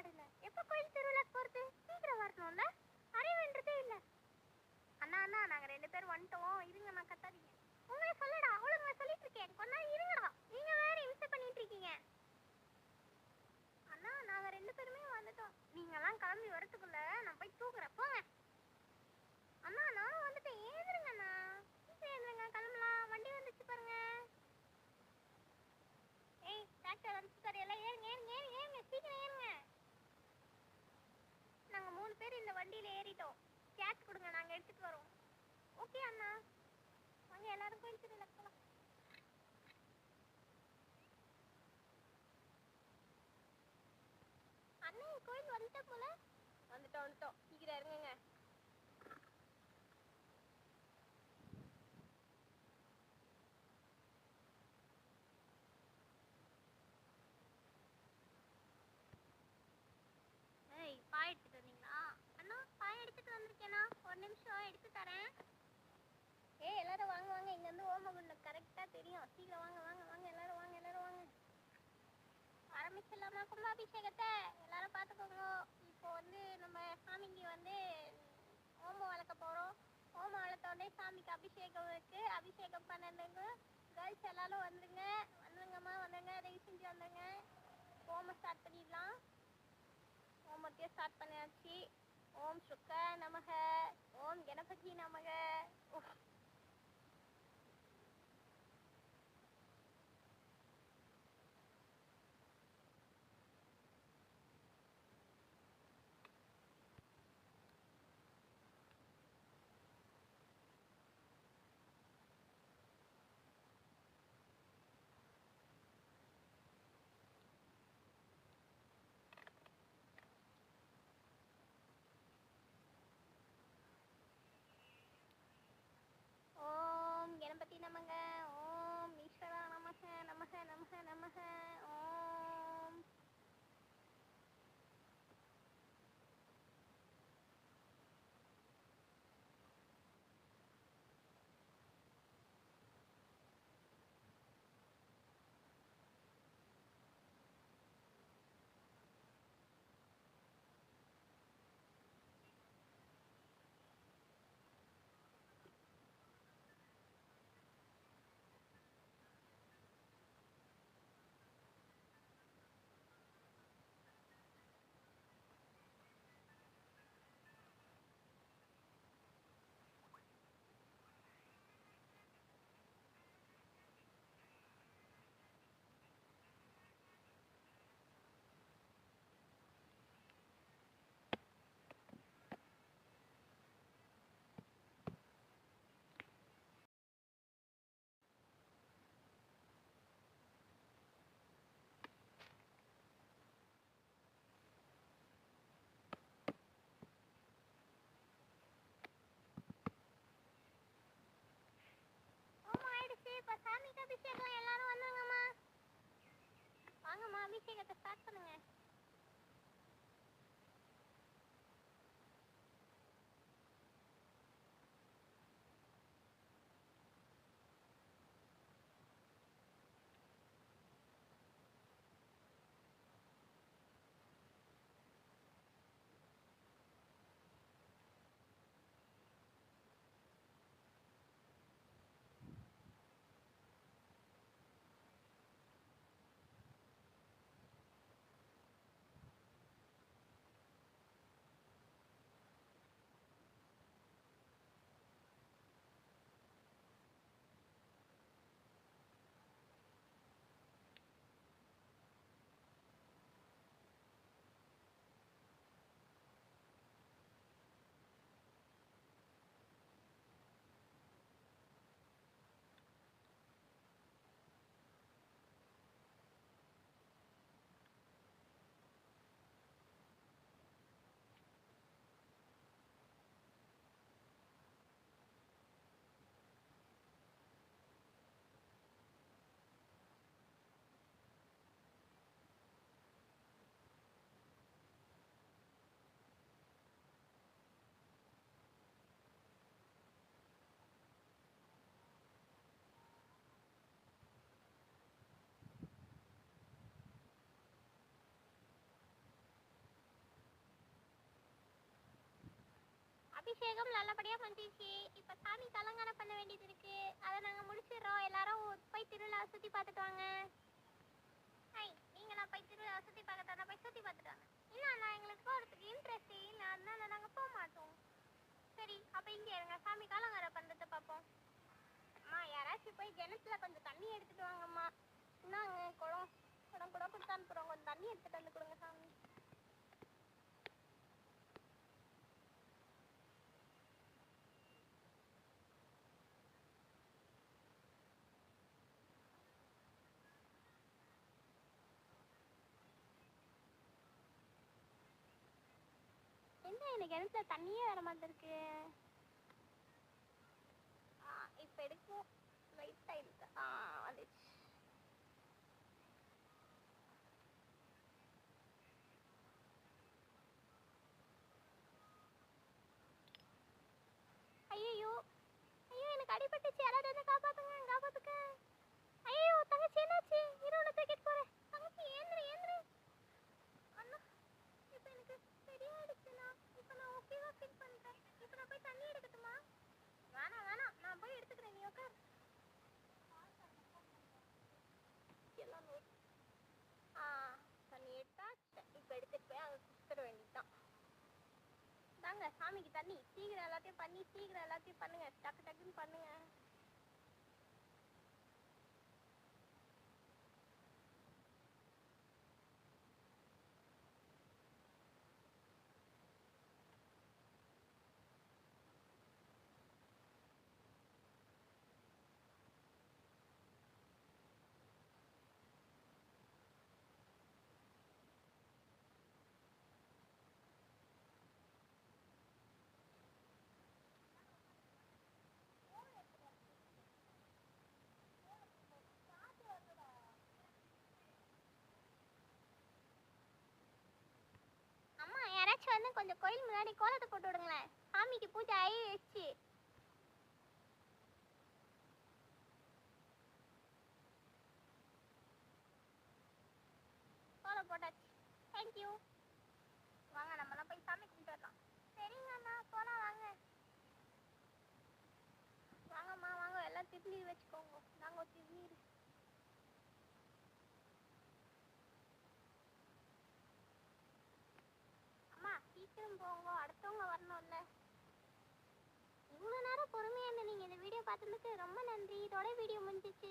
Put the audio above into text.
சாப்பாடு இல்ல. எப்ப கோயில் திருவிழாக்கு போறது? சீக்கிரம் வரணும்ல. அறிவுன்றதே இல்ல. அண்ணா அண்ணா நாங்க 2 பேரும் வந்துட்டோம். இருங்க நான் கத்தாதீங்க. உங்களை சொல்லடா. ஒழுங்கா சொல்லிட்டு இருக்கேன். கொஞ்ச நேரம் இருங்கடா. நீங்க வேற இம்சை பண்ணிட்டு இருக்கீங்க. அண்ணா நாங்க 2 பேருமே வந்துட்டோம். நீங்கலாம் கிளம்பி வரதுக்குள்ள நான் போய் தூங்குறேன். போங்க. அண்ணா நானும் வந்துட்டேன். ஏந்திருங்க அண்ணா. சீக்கிரம் ஏந்திருங்க. கிளம்பலாம். வண்டி வந்துச்சு பாருங்க. ஏய் டாக்டர் வந்துச்சு பாரு. எல்லாம் ஏறுங்க ஏறுங்க ஏறுங்க ஏறுங்க. சீக்கிரம் ஏறுங்க. நாங்க 3 பேர் இந்த வண்டியில ஏறிட்டோம். கேஷ் கொடுங்க நாங்க எடுத்துட்டு வரோம். ஓகே அண்ணா. வாங்க எல்லாரும் கோயில் திருவிழாக்கு போலாம். அண்ணே கோயில் வந்துட்டோம் போல. வந்துட்டோம். சீக்கிரம் இறங்குங்க. ஏய் பாய் எடுத்துட்டு வந்தீங்களா? அண்ணா பாய் எடுத்துட்டு வந்திருக்கேனா? ஒரு நிமிஷம் எடுத்து தரேன். ஏய் எல்லாரும் வாங்க வாங்க. இங்க இருந்து ஓமகுண்டம் கரெக்டா தெரியும். சீக்கிரம் வாங்க வாங்க வாங்க. எல்லாரும் வாங்க எல்லாரும் வாங்க. ஆரம்பிச்சிடலாமா கும்பாபிஷேகத்தை? எல்லாரும் பார்த்துக்கோங்க. இப்போ நம்ம சாமிக்கு ஓமம் வளர்க்க போகிறோம். ஓமம் வளர்த்தோடனே சாமிக்கு அபிஷேகம் இருக்கு. அபிஷேகம் பண்ணதுங்க கேர்ள்ஸ் எல்லாரும் வந்துருங்க. வந்துருங்கம்மா வந்துருங்க. தயவு செஞ்சு வந்துருங்க. ஓமம் ஸ்டார்ட் பண்ணிடலாம். ஓமத்தையும் ஸ்டார்ட் பண்ணியாச்சு. ஓம் சுக்க நமக. ஓம் கணபதி நமக. ஓம் கணபதி நமக. ஓம் ஈஸ்வரா நமக நமக நமக நமக. ஓம் ஆயிடுச்சு. இப்போ சாமிக்கு அபிஷேகம். எல்லாரும் வந்துருங்கம்மா. வாங்கம்மா அபிஷேகத்தை ஸ்டார்ட் பண்ணுங்க. அபிஷேகம் நல்லபடியா முடிஞ்சிச்சு. இப்ப சாமிக்கு அலங்காரம் பண்ண வேண்டியது இருக்கு. அதை நாங்க முடிச்சிடுறோம். எல்லாரும் போய் திருவிழா சுத்தி பார்த்துட்டு வாங்க. நீங்களா போய் திருவிழா சுத்தி பார்க்கறதா போய் சுத்தி பார்த்துட்டு வாங்க. இல்ல நான் எங்களுக்கு போறதுக்கு இன்ட்ரெஸ்ட் இல்லை, அதனால நாங்க போக மாட்டோம். சரி அப்ப இங்க இருங்க, சாமிக்கு அலங்காரம் பண்றதை பார்ப்போம். அம்மா யாராச்சும் போய் கிணத்துல கொஞ்சம் தண்ணி எடுத்துட்டு வாங்கம்மா. என்னங்க குடம் குடம் கூட கொடுத்து அனுப்புறோம், கொஞ்சம் தண்ணி எடுத்துட்டு வந்து கொடுங்க சாமி. என்ன எனக்கு கிணத்துல தண்ணியே வர மாட்டிருக்கு. இப்ப எடுக்கும் லைட்டா இருக்கு. வந்துச்சு. ஐயோ ஐயோ எனக்கு அடிபட்டுச்சு, யாராவது என்ன காப்பாத்துங்க காப்பாத்துங்க. ஐயோ தங்கச்சி என்னாச்சு? இரவுல தூக்கிட்டு போறேன். தங்கச்சி ஏந்திரு ஏந்திரு. அண்ணா இப்ப எனக்கு சரியாயிடுச்சுண்ணா. இப்ப நான் ஓகேவா ஃபீல் பண்றேன். இப்ப நான் போய் தண்ணி எடுக்கட்டுமா? வேணாம் வேணாம், நான் போய் எடுத்துக்கிறேன், நீ உட்கார். எல்லாம் தண்ணி எடுத்தாச்சு. இப்ப எடுத்துட்டு போய் அங்க குடுத்துட வேண்டியதுதான். தாங்க சாமிக்கு தண்ணி. சீக்கிரம் எல்லாத்தையும் பண்ணி சீக்கிரம் எல்லாத்தையும் பண்ணுங்க, டக்கு டக்குன்னு பண்ணுங்க. அம்மா யாராச்சும் வந்து கொஞ்சம் கோயில் முன்னாடி கோலத்தை போட்டு விடுங்களேன். சாமிக்கு பூஜை ஆயிடுச்சு. கோலம் போட்டாச்சு. தேங்க்யூ. வாங்க நம்மலாம் போய் சாமி கும்பிட்டு வரலாம். சரிங்க அண்ணா போலாம் வாங்க. வாங்கம்மா வாங்க, எல்லாம் திருநீர் வச்சுக்கோங்க. நாங்க திருநீர். அம்மா சீக்கிரம் போங்க, அடுத்தவங்க வரணும்ல. இவ்வளோ நேரம் பொறுமையா இருந்த நீங்க இந்த வீடியோ பார்த்ததுக்கு ரொம்ப நன்றி. இதோட வீடியோ முடிஞ்சிச்சு.